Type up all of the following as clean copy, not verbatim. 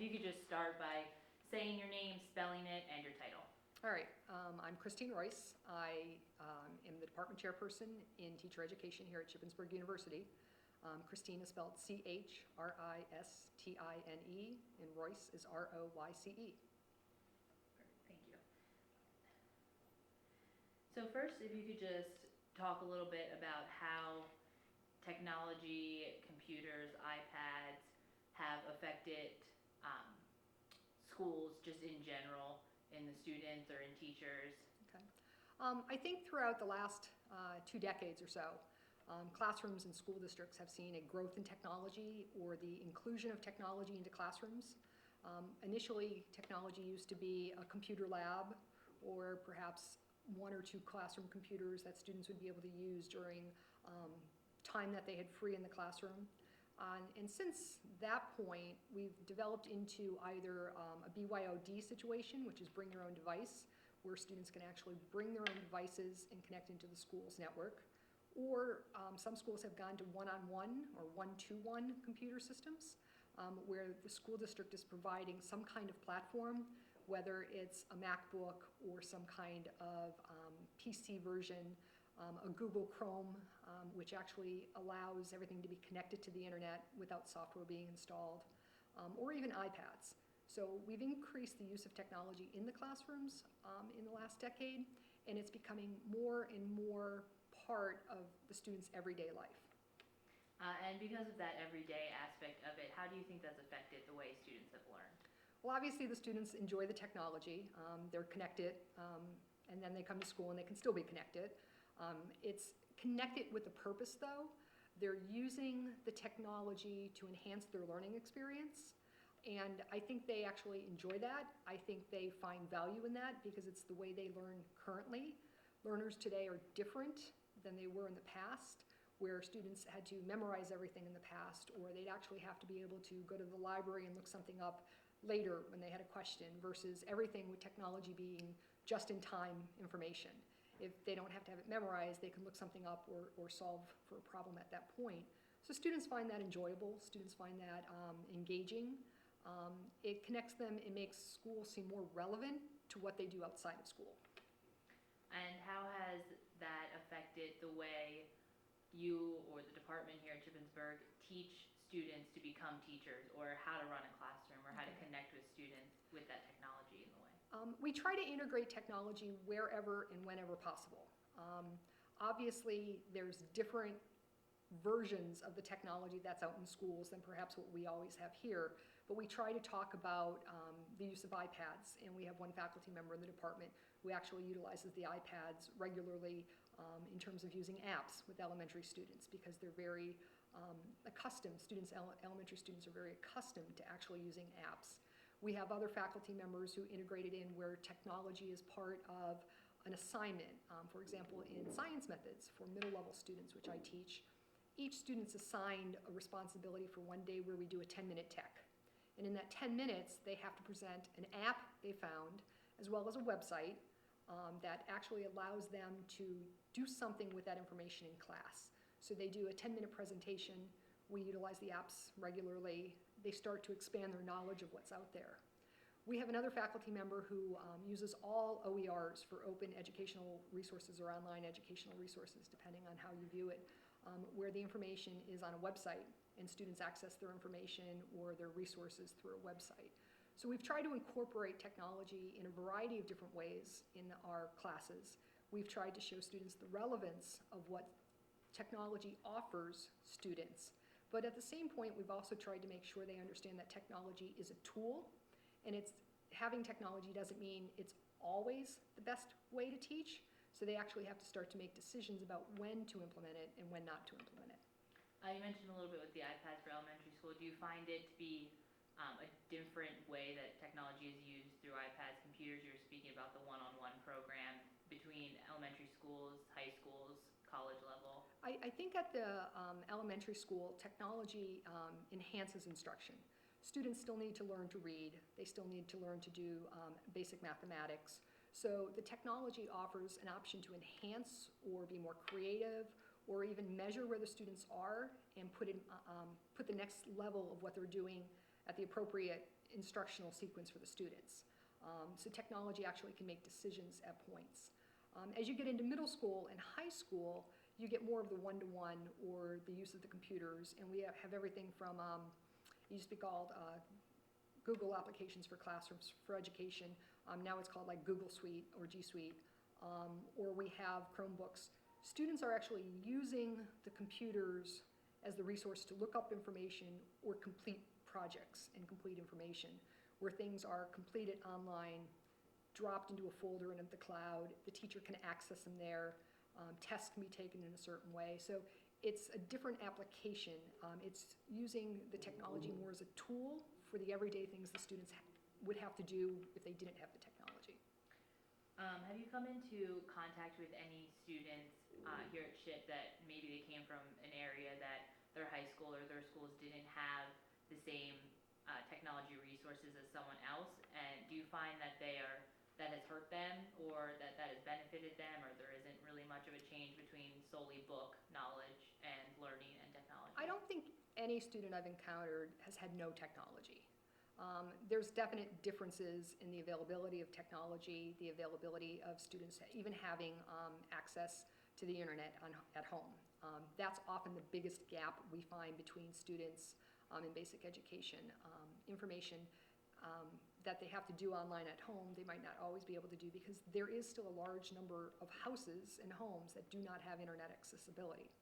you could just start by saying your name, spelling it, and your title. All right, I'm Christine Royce. I am the department chairperson in teacher education here at Shippensburg University. Christine is spelled Christine, and Royce is Royce. Perfect, thank you. So first, if you could just talk a little bit about how technology, computers, iPads have affected schools just in general, in the students or in teachers. Okay. I think throughout the last 2 decades or so, classrooms and school districts have seen a growth in technology or the inclusion of technology into classrooms. Initially, technology used to be a computer lab or perhaps 1 or 2 classroom computers that students would be able to use during time that they had free in the classroom. And since that point, we've developed into either a BYOD situation, which is bring your own device, where students can actually bring their own devices and connect into the school's network. Or some schools have gone to one-on-one or one-to-one computer systems, where the school district is providing some kind of platform, whether it's a MacBook or some kind of PC version, a Google Chrome, which actually allows everything to be connected to the internet without software being installed, or even iPads. So we've increased the use of technology in the classrooms in the last decade, and it's becoming more and more part of the students' everyday life. And because of that everyday aspect of it, how do you think that's affected the way students have learned? Well, obviously the students enjoy the technology. They're connected, and then they come to school and they can still be connected. It's connected with a purpose, though. They're using the technology to enhance their learning experience, and I think they actually enjoy that. I think they find value in that because it's the way they learn currently. Learners today are different than they were in the past, where students had to memorize everything in the past, or they'd actually have to be able to go to the library and look something up later when they had a question, versus everything with technology being just-in-time information. If they don't have to have it memorized, they can look something up or solve for a problem at that point. So students find that enjoyable. Students find that engaging. It connects them. It makes school seem more relevant to what they do outside of school. And how has that affected the way you or the department here at Shippensburg teach students to become teachers, or how to run a classroom, or how to connect with students with that technology in the way? We try to integrate technology wherever and whenever possible. Obviously, there's different versions of the technology that's out in schools than perhaps what we always have here, but we try to talk about the use of iPads, and we have one faculty member in the department who actually utilizes the iPads regularly in terms of using apps with elementary students, because they're very accustomed. Elementary students are very accustomed to actually using apps. We have other faculty members who integrate it in where technology is part of an assignment. For example, in science methods for middle level students, which I teach, each student's assigned a responsibility for one day where we do a 10-minute tech. And in that 10 minutes, they have to present an app they found, as well as a website that actually allows them to do something with that information in class. So they do a 10-minute presentation. We utilize the apps regularly. They start to expand their knowledge of what's out there. We have another faculty member who uses all OERs for open educational resources or online educational resources, depending on how you view it, where the information is on a website and students access their information or their resources through a website. So we've tried to incorporate technology in a variety of different ways in our classes. We've tried to show students the relevance of what technology offers students. But at the same point, we've also tried to make sure they understand that technology is a tool, and having technology doesn't mean it's always the best way to teach. So they actually have to start to make decisions about when to implement it and when not to implement it. You mentioned a little bit with the iPads for elementary school. Do you find it to be a different way that technology is used through iPads, computers? You were speaking about the one-on-one program between elementary schools, high schools, college level. I think at the elementary school, technology enhances instruction. Students still need to learn to read. They still need to learn to do basic mathematics. So the technology offers an option to enhance or be more creative, or even measure where the students are and put the next level of what they're doing at the appropriate instructional sequence for the students. So technology actually can make decisions at points. As you get into middle school and high school, you get more of the one-to-one or the use of the computers, and we have everything from, it used to be called Google applications for classrooms for education. Now it's called like Google Suite or G Suite, or we have Chromebooks. Students are actually using the computers as the resource to look up information or complete projects and complete information, where things are completed online, dropped into a folder and into the cloud. The teacher can access them there. Tests can be taken in a certain way. So it's a different application. It's using the technology more as a tool for the everyday things the students would have to do if they didn't have the technology. Have you come into contact with any students here at SHIP that maybe they came from an area that their high school or their schools didn't have the same technology resources as someone else? And do you find that that has hurt them, or that has benefited them, or there isn't really much of a change between solely book knowledge and learning and technology? I don't think any student I've encountered has had no technology. There's definite differences in the availability of technology, the availability of students even having access to the internet at home. That's often the biggest gap we find between students in basic education. Information that they have to do online at home, they might not always be able to do, because there is still a large number of houses and homes that do not have internet accessibility.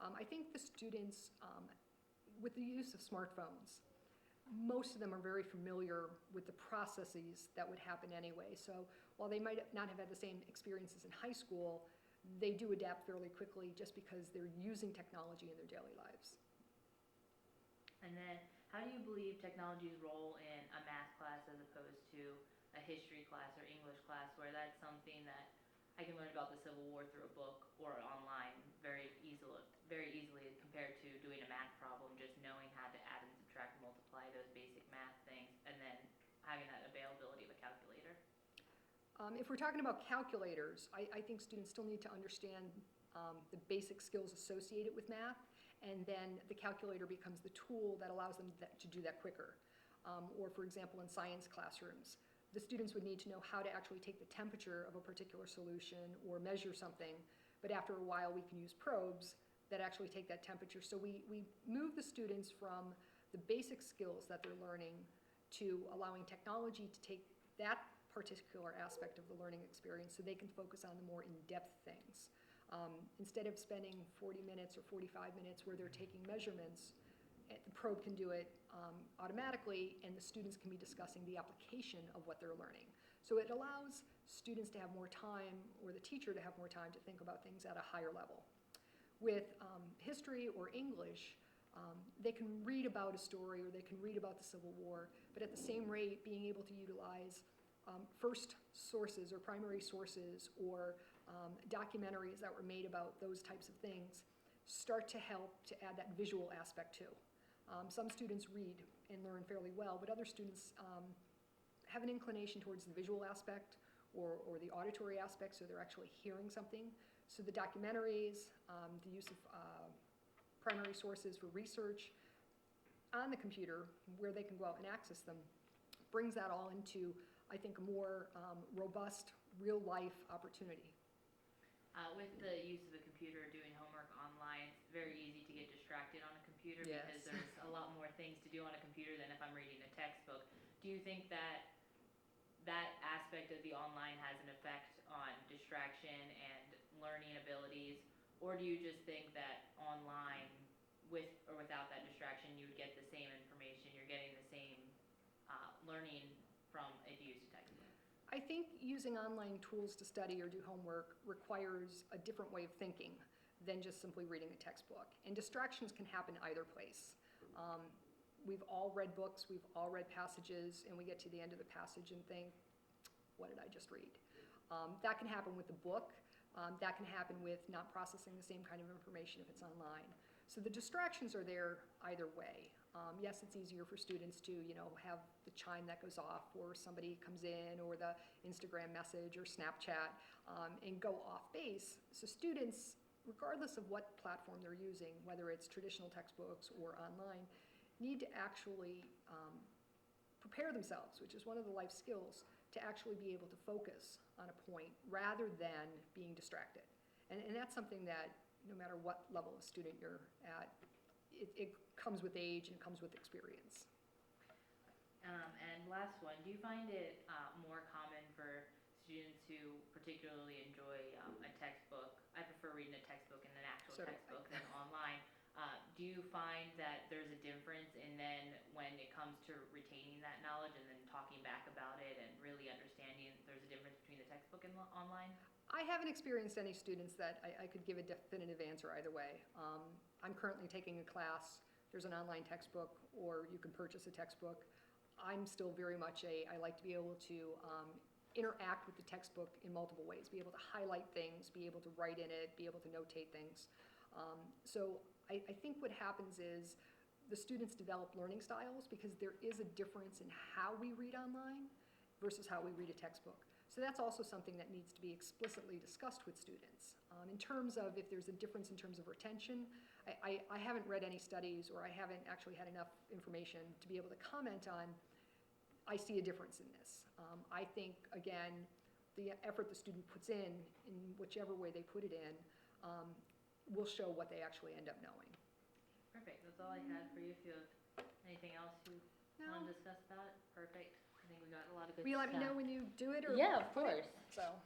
I think the students, with the use of smartphones, most of them are very familiar with the processes that would happen anyway. So while they might not have had the same experiences in high school, they do adapt fairly quickly just because they're using technology in their daily lives. And then, how do you believe technology's role in a math class as opposed to a history class or English class, where that's something that I can learn about the Civil War through a book or online very easily compared to doing a math problem, just knowing how to add and subtract and multiply those basic math things, and then having that availability of a calculator? If we're talking about calculators, I think students still need to understand the basic skills associated with math, and then the calculator becomes the tool that allows them to do that quicker. Or for example, in science classrooms, the students would need to know how to actually take the temperature of a particular solution or measure something, but after a while we can use probes that actually take that temperature. So we move the students from the basic skills that they're learning to allowing technology to take that particular aspect of the learning experience so they can focus on the more in-depth things. Instead of spending 40 minutes or 45 minutes where they're taking measurements, the probe can do it automatically, and the students can be discussing the application of what they're learning. So it allows students to have more time, or the teacher to have more time to think about things at a higher level. With history or English, they can read about a story or they can read about the Civil War, but at the same rate, being able to utilize first sources or primary sources or documentaries that were made about those types of things start to help to add that visual aspect too. Some students read and learn fairly well, but other students have an inclination towards the visual aspect or the auditory aspect, so they're actually hearing something. So the documentaries, the use of primary sources for research on the computer where they can go out and access them, brings that all into, I think, a more robust, real-life opportunity. With the use of a computer doing homework online, it's very easy to get distracted on a computer. Yes. Because there's a lot more things to do on a computer than if I'm reading a textbook. Do you think that aspect of the online has an effect on distraction and learning abilities, or do you just think that online, with or without that distraction, you would get the same information, you're getting the same learning from if you use a textbook? I think using online tools to study or do homework requires a different way of thinking than just simply reading a textbook. And distractions can happen either place. We've all read books, we've all read passages, and we get to the end of the passage and think, what did I just read? That can happen with the book. That can happen with not processing the same kind of information if it's online. So the distractions are there either way. Yes, it's easier for students to, have the chime that goes off, or somebody comes in, or the Instagram message or Snapchat, and go off base. So students, regardless of what platform they're using, whether it's traditional textbooks or online, need to actually prepare themselves, which is one of the life skills, to actually be able to focus on a point rather than being distracted. And that's something that no matter what level of student you're at, it comes with age and it comes with experience. And last one, do you find it more common for students who particularly enjoy a textbook? I prefer reading a textbook in an actual So do I. textbook than online. Do you find that there's a difference in then when it comes to retaining that knowledge and then talking back about it and really understanding there's a difference between the textbook and online? I haven't experienced any students that I could give a definitive answer either way. I'm currently taking a class, there's an online textbook, or you can purchase a textbook. I'm still very much I like to be able to interact with the textbook in multiple ways, be able to highlight things, be able to write in it, be able to notate things. So I think what happens is the students develop learning styles because there is a difference in how we read online versus how we read a textbook. So that's also something that needs to be explicitly discussed with students. In terms of if there's a difference in terms of retention, I haven't read any studies or I haven't actually had enough information to be able to comment on, I see a difference in this. I think, again, the effort the student puts in whichever way they put it in, will show what they actually end up knowing. Perfect, that's all I had for you. If you have anything else you want to discuss about it, perfect. I think we got a lot of good Will you stuff. let me know when you do it or? Yeah, of course. So.